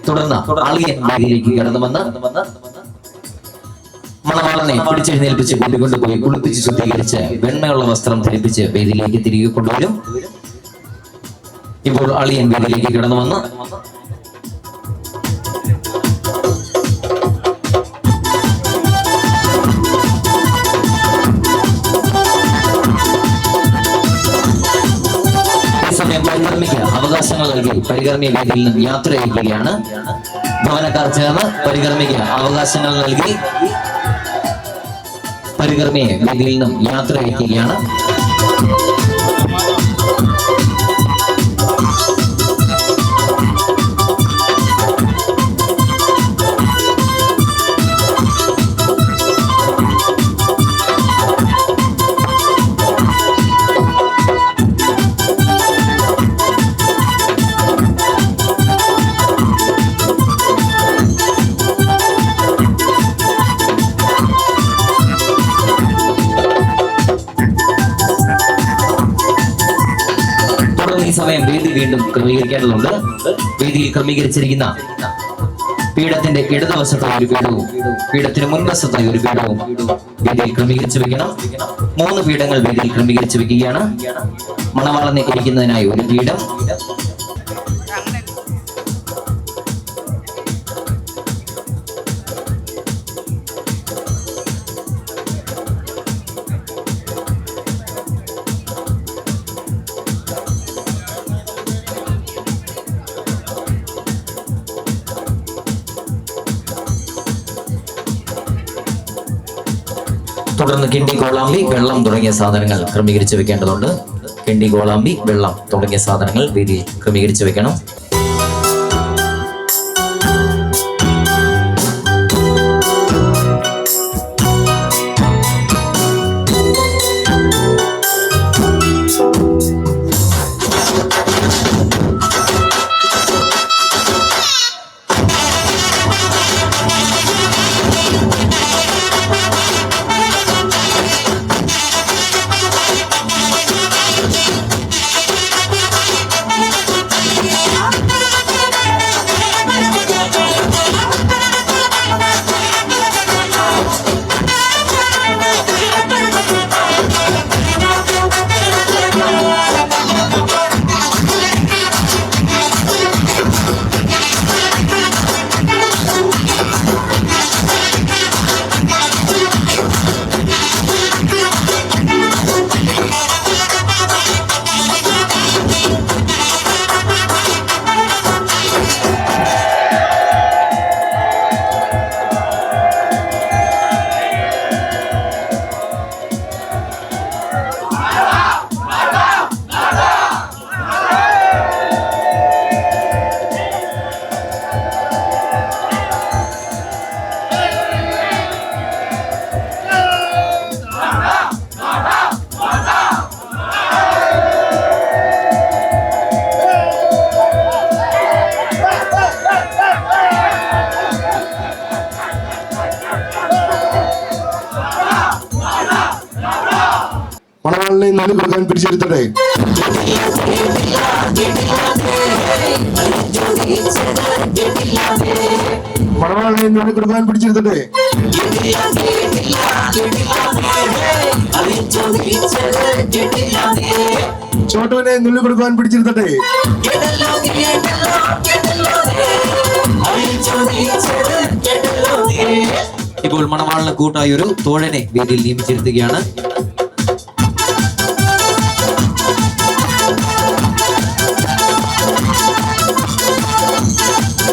Speaker 4: തുടർന്ന് അളിയൻ വേദിയിലേക്ക് കടന്നുവന്ന് മണവാളനെ പിടിച്ചെഴുന്നേൽപ്പിച്ച് കൂട്ടിക്കൊണ്ടുപോയി കുളിപ്പിച്ച് ശുദ്ധീകരിച്ച് വെണ്മയുള്ള വസ്ത്രം ധരിപ്പിച്ച് വേദിയിലേക്ക് തിരികെ കൊണ്ടുവരും. ഇപ്പോൾ അളിയൻ വേദിയിലേക്ക് കടന്നുവന്ന് പരികർമ്മിക്ക് അവകാശങ്ങൾ നൽകി പരികർമ്മി വേദിയിൽ നിന്നും യാത്ര അയക്കുകയാണ്. ഭവനക്കാർ ചേർന്ന് പരികർമ്മിക്ക് അവകാശങ്ങൾ നൽകി പരികർമ്മിയെ വേദിയിൽ നിന്നും യാത്ര അയക്കുകയാണ്. ഈ സമയം വേദി വീണ്ടും ക്രമീകരിക്കേണ്ടതുണ്ട്. വേദിയിൽ ക്രമീകരിച്ചിരിക്കുന്ന പീഠത്തിന്റെ ഇടതുവശത്തായ ഒരു പീഠവും പീഠത്തിന് മുൻവശത്തായ ഒരു പീഠവും വേദിയിൽ ക്രമീകരിച്ചു വെക്കണം. 3 പീഠങ്ങൾ വേദിയിൽ ക്രമീകരിച്ചു വെക്കുകയാണ്. മണവാളനെ ഇരിക്കുന്നതിനായി ഒരു പീഠം, തുടർന്ന് കിണ്ടി, കോളാമ്പി, വെള്ളം തുടങ്ങിയ സാധനങ്ങൾ ക്രമീകരിച്ചു വെക്കേണ്ടതുണ്ട്. കിണ്ടി, കോളാമ്പി, വെള്ളം തുടങ്ങിയ സാധനങ്ങൾ വേദിയിൽ ക്രമീകരിച്ചു വെക്കണം.
Speaker 7: മണവാളിനെ നുള്ളി കൊടുക്കാൻ പിടിച്ചിരുത്തട്ടെ. മണവാളിനെ നുള്ളി കൊടുക്കാൻ പിടിച്ചിരുത്തട്ടെ. ചോട്ടുവിനെ നുള്ളി കൊടുക്കാൻ പിടിച്ചിരുത്തട്ടെ.
Speaker 4: ഇപ്പോൾ മണവാളിന് കൂട്ടായി ഒരു തോഴനെ വേദിയിൽ നിയമിച്ചിരുത്തുകയാണ്.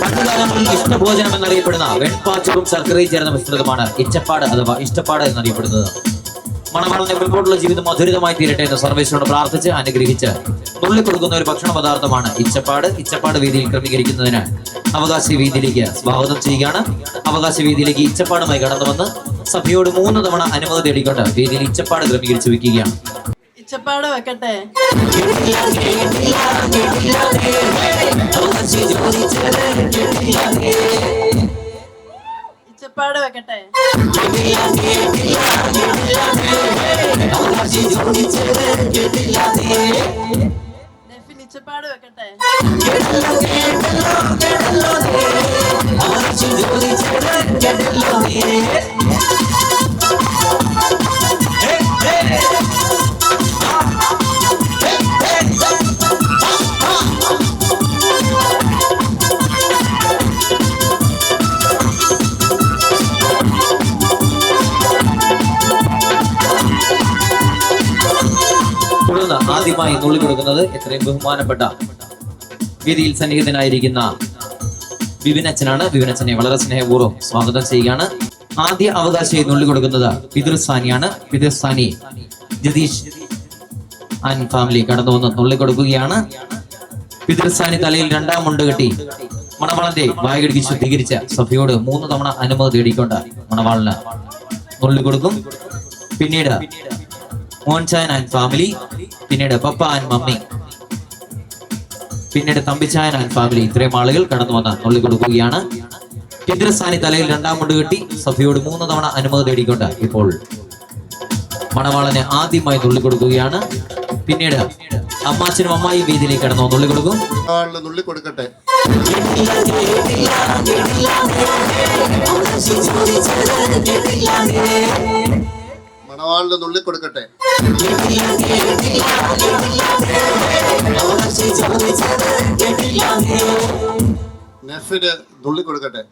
Speaker 4: പണ്ടുകാലങ്ങളിൽ ഇഷ്ടഭോജനം എന്നറിയപ്പെടുന്ന വെൺപാച്ചവും ശർക്കരയും ചേർന്ന മിശ്രിതമാണ് ഇച്ചപ്പാട് അഥവാ ഇഷ്ടപ്പാട് എന്നറിയപ്പെടുന്നത്. മണവാളിന്റെ മുൻപോട്ടുള്ള ജീവിതം മധുരിതമായി തീരട്ടെ എന്ന് സർവേശ്വരനോട് പ്രാർത്ഥിച്ച് അനുഗ്രഹിച്ച് നുള്ളിക്കൊടുക്കുന്ന ഒരു ഭക്ഷണ പദാർത്ഥമാണ് ഇച്ചപ്പാട്. ഇച്ചപ്പാട് വേദിയിൽ ക്രമീകരിക്കുന്നതിന് അവകാശ വേദിയിലേക്ക് സ്വാഗതം ചെയ്യുകയാണ്. അവകാശ വേദിയിലേക്ക് ഇച്ചപ്പാടുമായി കടന്നു വന്ന് സഭയോട് 3 തവണ അനുമതി തേടിക്കൊണ്ട് വേദിയിൽ ഇച്ചപ്പാട് ക്രമീകരിച്ചു വെക്കുകയാണ്.
Speaker 9: ഇച്ചപ്പാട് വെക്കട്ടെ. ഇച്ചപ്പാട് വെക്കട്ടെ. നെഫിൻ ഇച്ചപ്പാട് വെക്കട്ടെ.
Speaker 4: തുടർന്ന് ആദ്യമായി നുള്ളി കൊടുക്കുന്നത് എത്രയും ബഹുമാനപ്പെട്ട വേദിയിൽ സന്നിഹിതനായിരിക്കുന്ന വിപിനച്ചനാണ്. വിപിനച്ചനെ വളരെ സ്നേഹപൂർവ്വം സ്വാഗതം ചെയ്യുകയാണ്. ആദ്യ അവകാശിയായി നുള്ളി കൊടുക്കുന്നത് പിതൃസ്ഥാനിയാണ്. പിതൃസ്ഥാനി ജതീഷ് ആൻഡ് ഫാമിലി കടന്നു വന്ന് നുള്ളി കൊടുക്കുകയാണ്. പിതൃസ്ഥാനി തലയിൽ 2 മുണ്ട് കെട്ടി മണവാളന്റെ വായകടിക്ക് ശുദ്ധീകരിച്ച് സഭയോട് 3 തവണ അനുമതി തേടിക്കൊണ്ട് മണവാളിന് നുള്ളി കൊടുക്കും. പിന്നീട് മോൻചാൻ ആൻഡ് ഫാമിലി, പിന്നീട് പപ്പ ആൻഡ് മമ്മി, പിന്നീട് തമ്പിച്ചായൻ ആൻഡ് ഫാമിലി, ഇത്രയും ആളുകൾ കടന്നു വന്ന് നുള്ളി കൊടുക്കുകയാണ്. പിതൃസ്ഥാനി തലയിൽ 2 മുണ്ട് കെട്ടി സഭയോട് 3 തവണ അനുമതി തേടിക്കൊണ്ട് ഇപ്പോൾ മണവാളനെ ആദ്യമായി നുള്ളി കൊടുക്കുകയാണ്. പിന്നീട് അമ്മാച്ചനും അമ്മായിയും വേദിയിലേക്ക് കടന്നു നുള്ളി കൊടുക്കും.
Speaker 10: നുള്ളി കൊടുക്കട്ടെ. മണവാളിന് നുള്ളി കൊടുക്കട്ടെ. നെഫിന് നുള്ളി കൊടുക്കട്ടെ.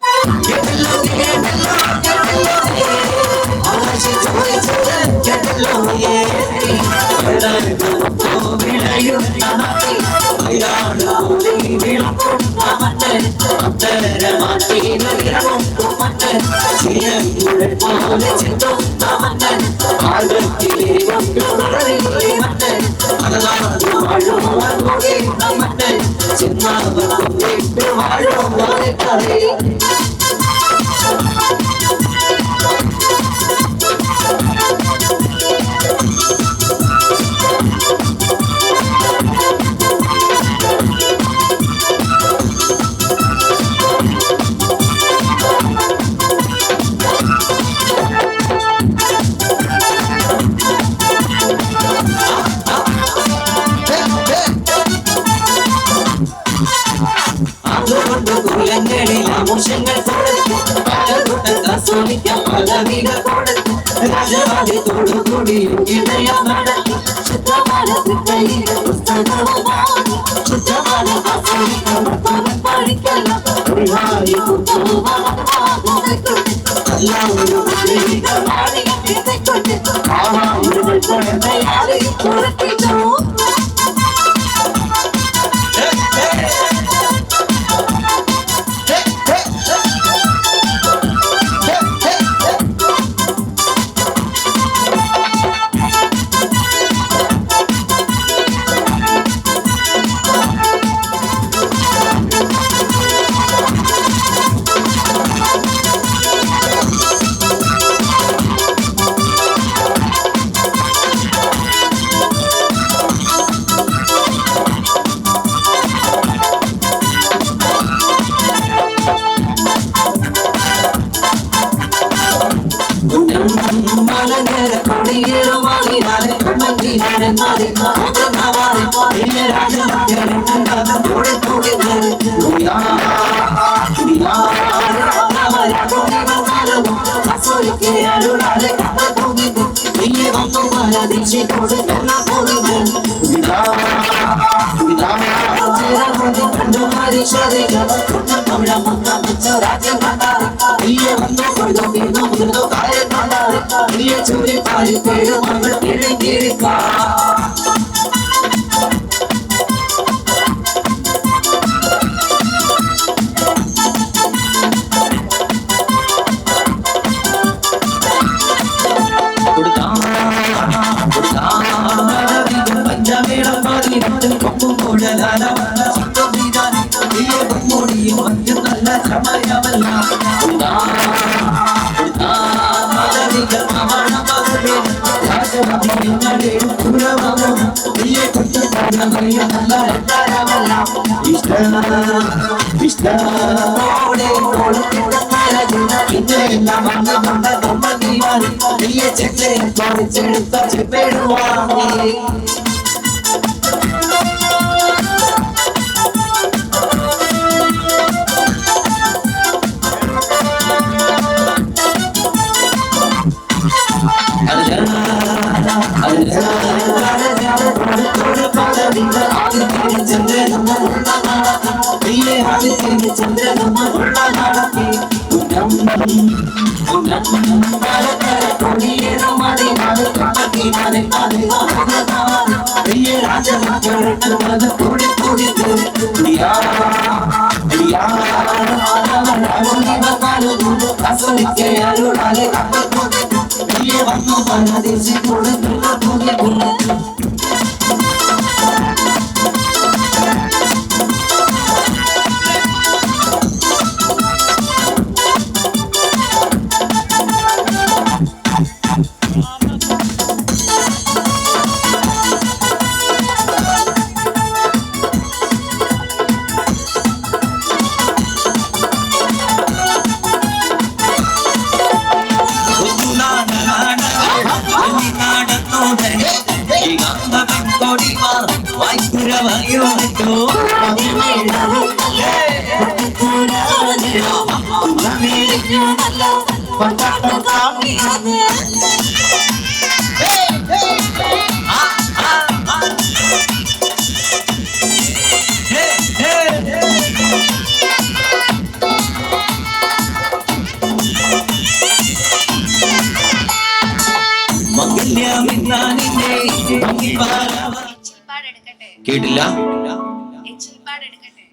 Speaker 4: കേട്ടില്ല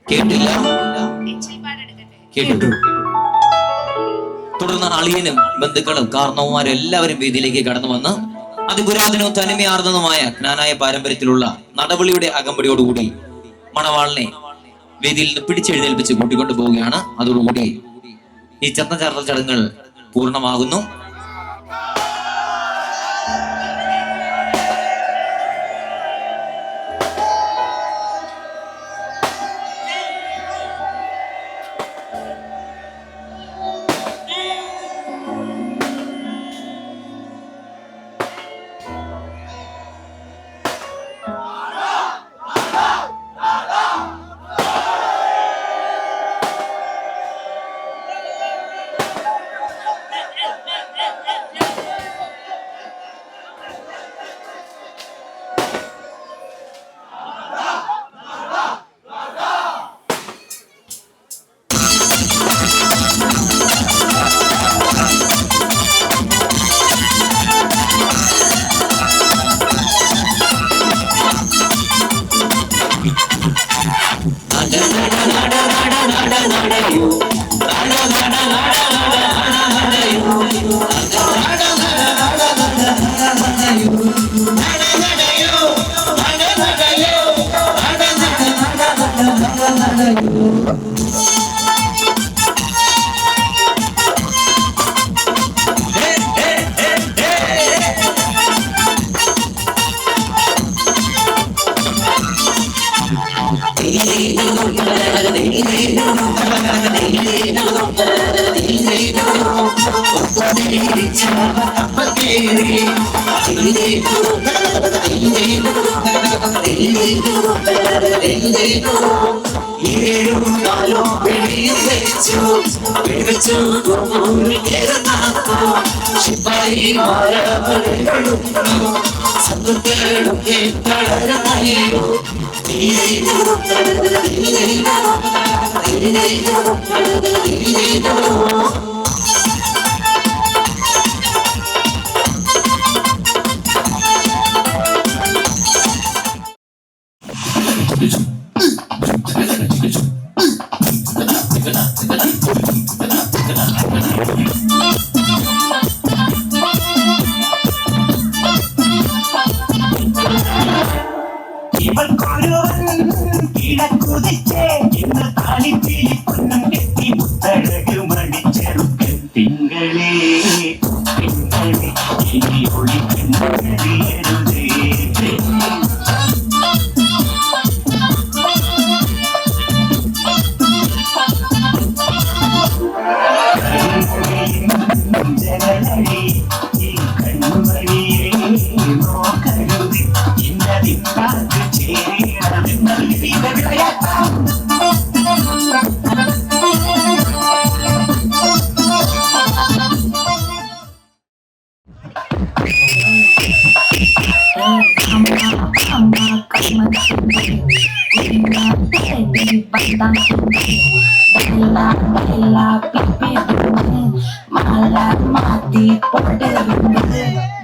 Speaker 4: കേട്ടില്ല കേട്ടു. തുടർന്ന് അളിയനും ബന്ധുക്കളും കാരണവന്മാരും എല്ലാവരും വേദിയിലേക്ക് കടന്നു വന്ന് അതിപുരാതനവും തനിമയാർന്നതുമായ ജ്ഞാനായ പാരമ്പര്യത്തിലുള്ള നടപടിയുടെ അകമ്പടിയോടുകൂടി മണവാളിനെ വേദിയിൽ നിന്ന് പിടിച്ചെഴുന്നേൽപ്പിച്ച് കൂട്ടിക്കൊണ്ടു പോവുകയാണ്. അതോടുകൂടി ഈ ചർച്ച ചടങ്ങുകൾ പൂർണ്ണമാകുന്നു.
Speaker 6: Thank you. ചേരി ഏഴും നാലോ വെളിയും വെച്ചു ശിപ്പായി മാരവളും സന്തുക്കളൊക്കെ തളരായോ ഇവൾക്കൊരുവൻ കിഴക്കുതിച്ചേ ഇന്ന് താലിപ്പിലി പൊന്നും കെട്ടി മുത്തഴക് മണിച്ചെറുക്കൻ തിങ്കളേ തിങ്കളേ ഇനി ഒളിക്കരുതേ ജനലടി ഈ കണ്ണുവഴിയെ നോക്കരുത് ഇന്നതിപ്പാക്ക് ചേരണമെന്നാൽ വിളയാട്ടാം
Speaker 5: mati pada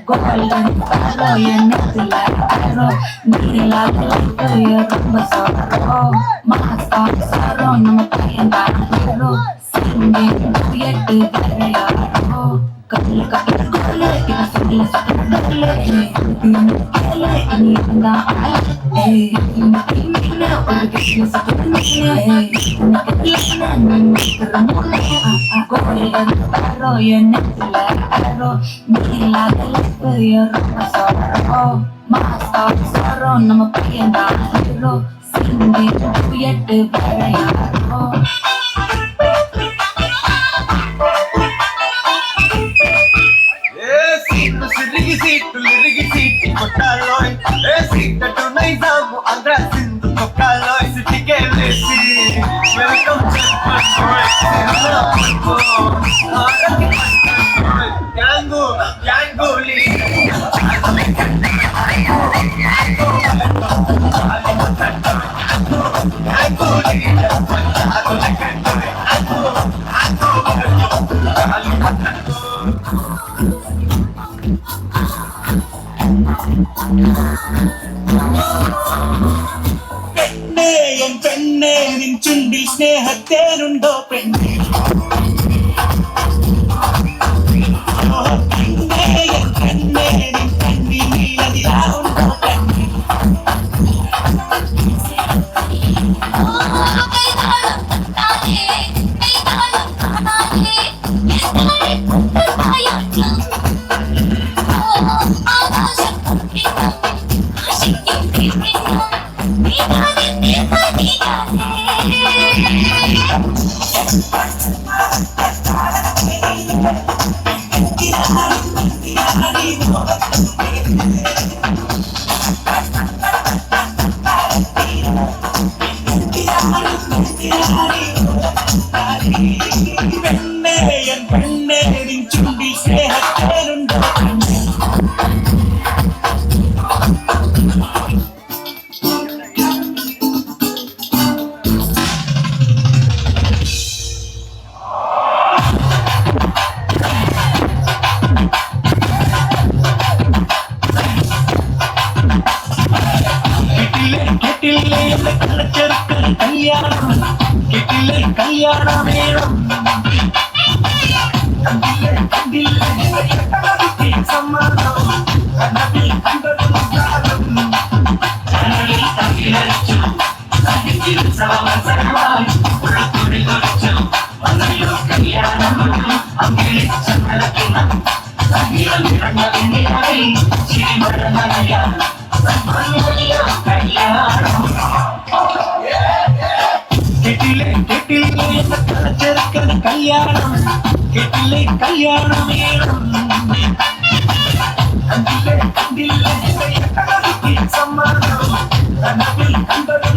Speaker 5: golden taro ya netla taro nila taro ya basaro mata saro nama tayanda taro singing yet taro kal gole ina sudle gole ini anda ini urge sudle golden taro ya netla taro nila taro ya basaro mata saro nama tayanda taro singing yet taro
Speaker 6: പെണ്ണേ നിൻ ചുണ്ടിൽ സ്നേഹത്തേനുണ്ടോ പെണ്ണേ പെണ്ണേ നിൻ കണ്ണിൽ നീലതിരാവുണ്ടോ പെണ്ണേ പെണ്ണേ നിൻ ചുണ്ടിൽ സ്നേഹത്തേനുണ്ടോ പെണ്ണേ കല്യാണമേളം ചെറുക്കൻ കല്യാണം കെട്ടിലെ കല്യാണമേളം കണ്ടില്ലേ കണ്ടില്ലേ സമ്മാനം കനവിൽ കണ്ടതും